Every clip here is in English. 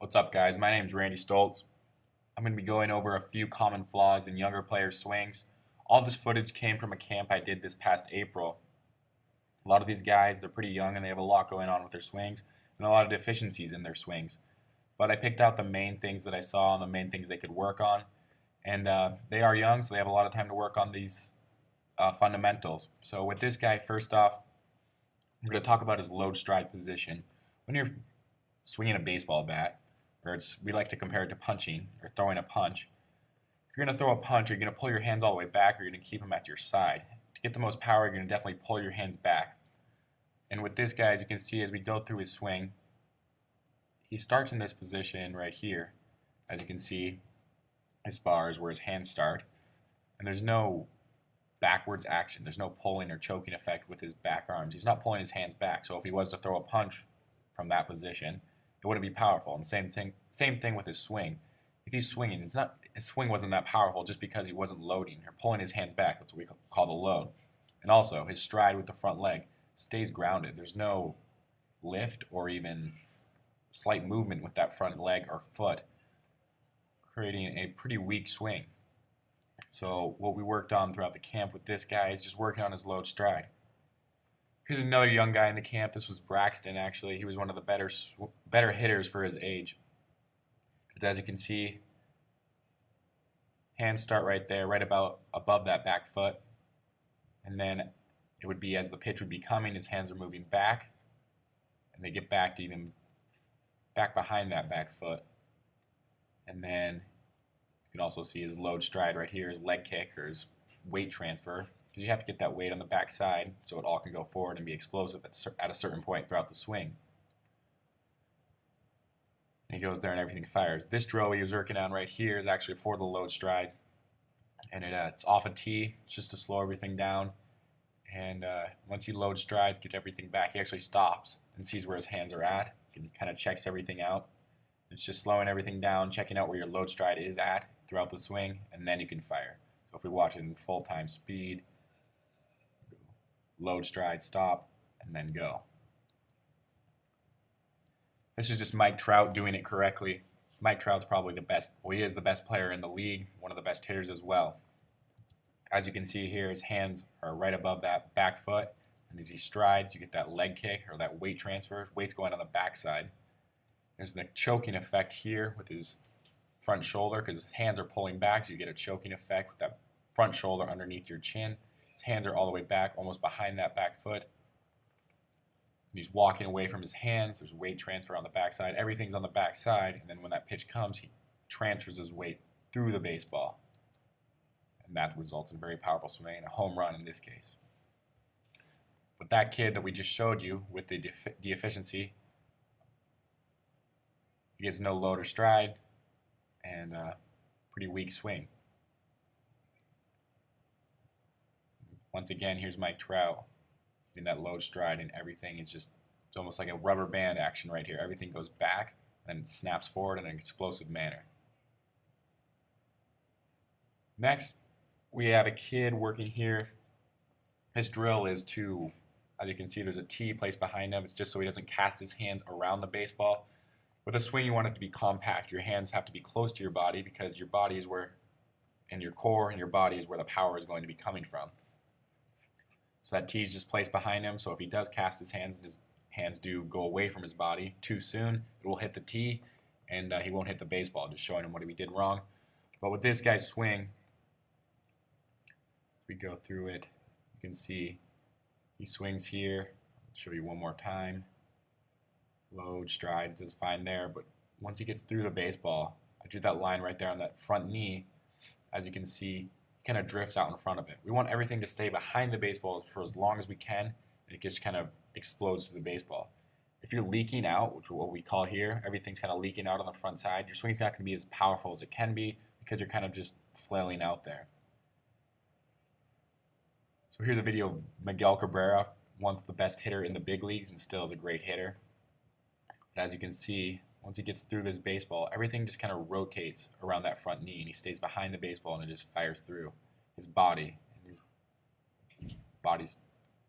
What's up, guys? My name is Randy Stoltz. I'm going to be going over a few common flaws in younger players' swings. All this footage came from a camp I did this past April. A lot of these guys, they're pretty young and they have a lot going on with their swings and a lot of deficiencies in their swings. But I picked out the main things that I saw and the main things they could work on. And they are young, so they have a lot of time to work on these fundamentals. So with this guy, first off, I'm going to talk about his load stride position. When you're swinging a baseball bat, we like to compare it to punching or throwing a punch. If you're going to throw a punch, you're going to pull your hands all the way back or you're going to keep them at your side. To get the most power, you're going to definitely pull your hands back. And with this guy, as you can see, as we go through his swing, he starts in this position right here. As you can see, his bars where his hands start. And there's no backwards action. There's no pulling or choking effect with his back arms. He's not pulling his hands back. So if he was to throw a punch from that position, it wouldn't be powerful. And same thing with his swing. If he's swinging, his swing wasn't that powerful just because he wasn't loading or pulling his hands back. That's what we call the load. And also, his stride with the front leg stays grounded. There's no lift or even slight movement with that front leg or foot, creating a pretty weak swing. So what we worked on throughout the camp with this guy is just working on his load stride. Here's another young guy in the camp. This was Braxton, actually. He was one of the better hitters for his age. But as you can see, hands start right there, right about above that back foot. And then it would be as the pitch would be coming, his hands are moving back. And they get back to even back behind that back foot. And then you can also see his load stride right here, his leg kick or his weight transfer. Because you have to get that weight on the back side so it all can go forward and be explosive at a certain point throughout the swing. And he goes there and everything fires. This drill he was working on right here is actually for the load stride. And it's off a tee, it's just to slow everything down. And once he load strides, get everything back, he actually stops and sees where his hands are at. He kind of checks everything out. It's just slowing everything down, checking out where your load stride is at throughout the swing, and then you can fire. So if we watch it in full-time speed, load stride, stop, and then go. This is just Mike Trout doing it correctly. Mike Trout's probably the best, well, he is the best player in the league, one of the best hitters as well. As you can see here, his hands are right above that back foot, and as he strides, you get that leg kick or that weight transfer. Weight's going on the backside. There's the choking effect here with his front shoulder because his hands are pulling back, so you get a choking effect with that front shoulder underneath your chin. His hands are all the way back, almost behind that back foot. He's walking away from his hands. There's weight transfer on the backside. Everything's on the backside, and then when that pitch comes, he transfers his weight through the baseball. And that results in a very powerful swing, and a home run in this case. But that kid that we just showed you with the deficiency, he gets no load or stride, and pretty weak swing. Once again, here's Mike Trout in that load stride, and everything is just, it's almost like a rubber band action right here. Everything goes back, and it snaps forward in an explosive manner. Next, we have a kid working here. This drill is to, as you can see, there's a tee placed behind him. It's just so he doesn't cast his hands around the baseball. With a swing, you want it to be compact. Your hands have to be close to your body because your body is where, and your core and your body is where the power is going to be coming from. So that tee is just placed behind him, so if he does cast his hands do go away from his body too soon, it will hit the tee, and he won't hit the baseball, just showing him what he did wrong. But with this guy's swing, we go through it, you can see he swings here. I'll show you one more time. Load, stride, does fine there, but once he gets through the baseball, I do that line right there on that front knee, as you can see, kind of drifts out in front of it. We want everything to stay behind the baseball for as long as we can, and it just kind of explodes to the baseball. If you're leaking out, which is what we call here, everything's kind of leaking out on the front side, your swing's not going to be as powerful as it can be because you're kind of just flailing out there. So here's a video of Miguel Cabrera, once the best hitter in the big leagues and still is a great hitter. But as you can see, once he gets through this baseball, everything just kind of rotates around that front knee, and he stays behind the baseball, and it just fires through his body. And his body's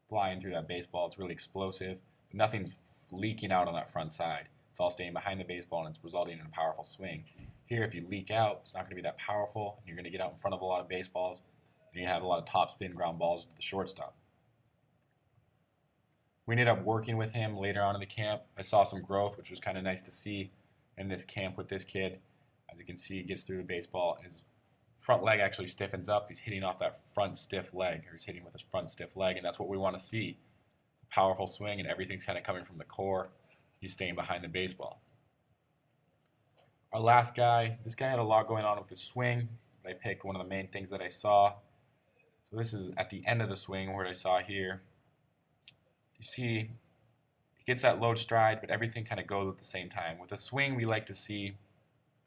flying through that baseball. It's really explosive. Nothing's leaking out on that front side. It's all staying behind the baseball, and it's resulting in a powerful swing. Here, if you leak out, it's not going to be that powerful, and you're going to get out in front of a lot of baseballs, and you're going to have a lot of top spin ground balls to the shortstop. We ended up working with him later on in the camp. I saw some growth, which was kind of nice to see in this camp with this kid. As you can see, he gets through the baseball. His front leg actually stiffens up. He's hitting off that front stiff leg, or he's hitting with his front stiff leg, and that's what we want to see. Powerful swing, and everything's kind of coming from the core. He's staying behind the baseball. Our last guy, this guy had a lot going on with his swing. I picked one of the main things that I saw. So this is at the end of the swing where I saw here. You see, he gets that low stride, but everything kind of goes at the same time. With a swing, we like to see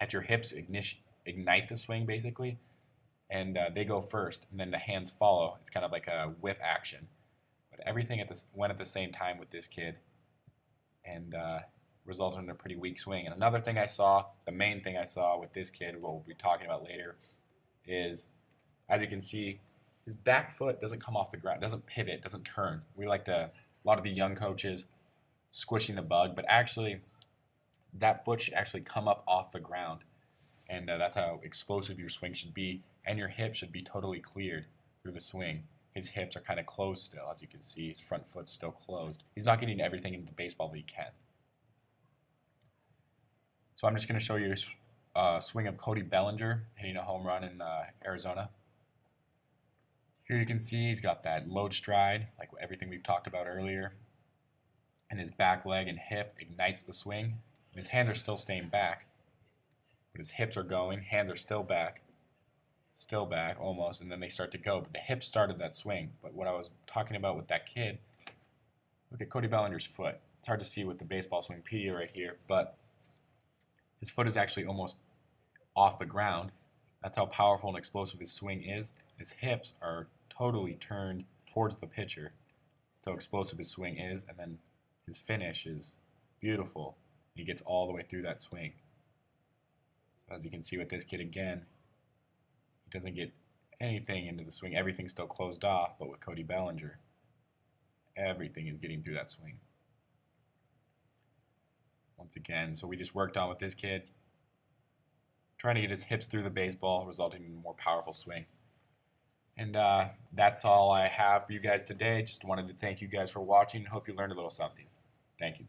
at your hips ignite the swing, basically, and they go first, and then the hands follow. It's kind of like a whip action. But everything went at the same time with this kid, and resulted in a pretty weak swing. And another thing I saw, the main thing I saw with this kid, what we'll be talking about later, is, as you can see, his back foot doesn't come off the ground, doesn't pivot, doesn't turn. We like to, a lot of the young coaches, squishing the bug, but actually, that foot should actually come up off the ground. And that's how explosive your swing should be, and your hip should be totally cleared through the swing. His hips are kind of closed still, as you can see. His front foot's still closed. He's not getting everything into the baseball that he can. So I'm just going to show you a swing of Cody Bellinger hitting a home run in Arizona. Here you can see he's got that low stride, like everything we've talked about earlier. And his back leg and hip ignites the swing. And his hands are still staying back, but his hips are going. Hands are still back almost, and then they start to go. But the hips started that swing. But what I was talking about with that kid, look at Cody Bellinger's foot. It's hard to see with the baseball swing pedia right here, but his foot is actually almost off the ground. That's how powerful and explosive his swing is. His hips are totally turned towards the pitcher. That's how explosive his swing is, and then his finish is beautiful. He gets all the way through that swing. So as you can see with this kid again, he doesn't get anything into the swing. Everything's still closed off, but with Cody Bellinger, everything is getting through that swing. Once again, so we just worked on with this kid, trying to get his hips through the baseball, resulting in a more powerful swing. And that's all I have for you guys today. Just wanted to thank you guys for watching. Hope you learned a little something. Thank you.